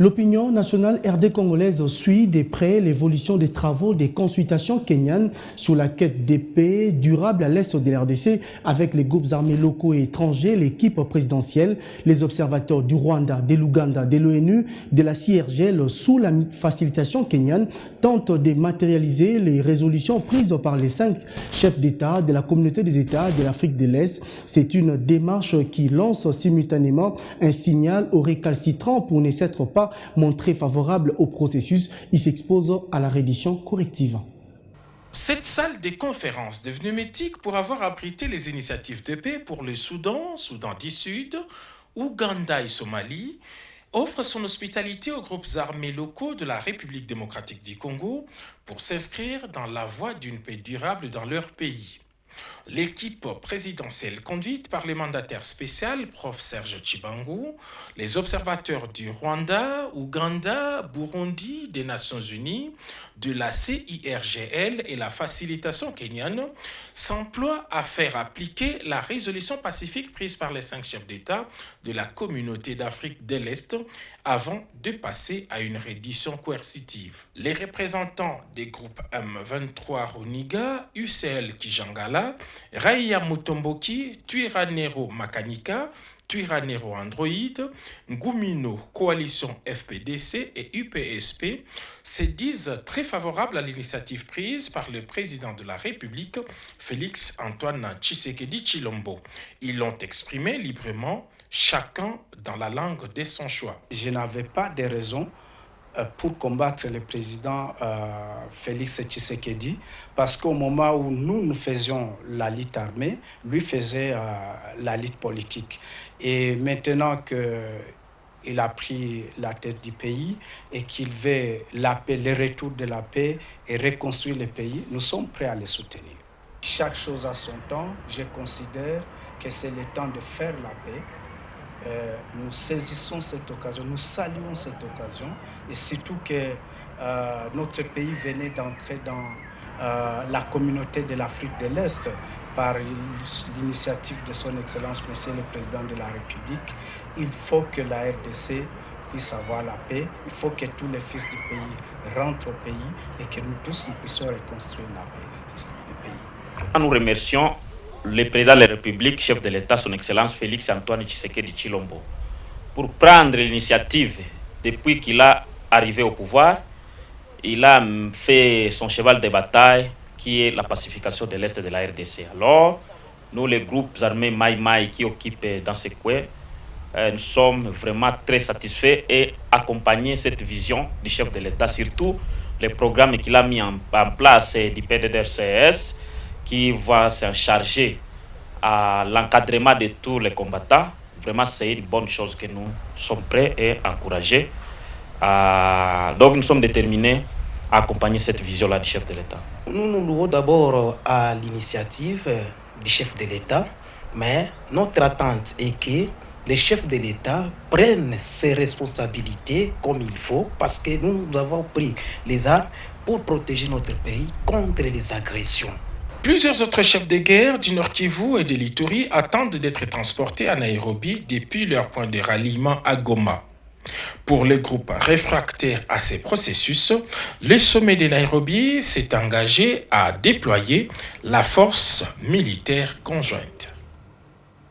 L'opinion nationale RD congolaise suit de près l'évolution des travaux des consultations kenyanes sur la quête de paix durable à l'est de l'RDC avec les groupes armés locaux et étrangers, l'équipe présidentielle, les observateurs du Rwanda, de l'Ouganda, de l'ONU, de la CIRGL sous la facilitation kenyane tentent de matérialiser les résolutions prises par les 5 chefs d'État de la communauté des États de l'Afrique de l'Est. C'est une démarche qui lance simultanément un signal aux récalcitrants pour ne s'être pas montré favorable au processus. Il s'expose à la reddition corrective. Cette salle des conférences devenue mythique pour avoir abrité les initiatives de paix pour le Soudan, Soudan du Sud, Ouganda et Somalie, offre son hospitalité aux groupes armés locaux de la République démocratique du Congo pour s'inscrire dans la voie d'une paix durable dans leur pays. L'équipe présidentielle conduite par le mandataire spécial, Prof Serge Tshibangu, les observateurs du Rwanda, Ouganda, Burundi, des Nations Unies, de la CIRGL et la facilitation kenyane s'emploient à faire appliquer la résolution pacifique prise par les 5 chefs d'État de la communauté d'Afrique de l'Est avant de passer à une reddition coercitive. Les représentants des groupes M23 Runiga, UCL Kijangala, Raia Mutomboki, Twirwaneho Makanika, Twirwaneho Android, Ngumino Coalition FPDC et UPSP se disent très favorables à l'initiative prise par le président de la République, Félix Antoine Tshisekedi Tshilombo. Ils l'ont exprimé librement, chacun dans la langue de son choix. Je n'avais pas de raison pour combattre le président Félix Tshisekedi, parce qu'au moment où nous faisions la lutte armée, lui faisait la lutte politique. Et maintenant qu'il a pris la tête du pays et qu'il veut la paix, le retour de la paix et reconstruire le pays, nous sommes prêts à le soutenir. Chaque chose a son temps. Je considère que c'est le temps de faire la paix. Nous saisissons cette occasion, nous saluons cette occasion et surtout que notre pays venait d'entrer dans la communauté de l'Afrique de l'Est par l'initiative de son Excellence Monsieur le Président de la République. Il faut que la RDC puisse avoir la paix, il faut que tous les fils du pays rentrent au pays et que nous tous nous puissions reconstruire la paix du pays. Nous remercions le président de la République, chef de l'État, son Excellence Félix Antoine Tshisekedi Tshilombo, pour prendre l'initiative depuis qu'il a arrivé au pouvoir. Il a fait son cheval de bataille qui est la pacification de l'Est de la RDC. Alors, nous, les groupes armés Maï qui occupent dans ce coin, nous sommes vraiment très satisfaits et accompagnés cette vision du chef de l'État, surtout les programmes qu'il a mis en place du PDDRCS, qui va se charger à l'encadrement de tous les combattants. Vraiment, c'est une bonne chose que nous sommes prêts et encouragés. Donc, nous sommes déterminés à accompagner cette vision-là du chef de l'État. Nous nous louons d'abord à l'initiative du chef de l'État, mais notre attente est que les chefs de l'État prennent ses responsabilités comme il faut, parce que nous avons pris les armes pour protéger notre pays contre les agressions. Plusieurs autres chefs de guerre du Nord Kivu et de l'Ituri attendent d'être transportés à Nairobi depuis leur point de ralliement à Goma. Pour les groupes réfractaires à ces processus, le sommet de Nairobi s'est engagé à déployer la force militaire conjointe.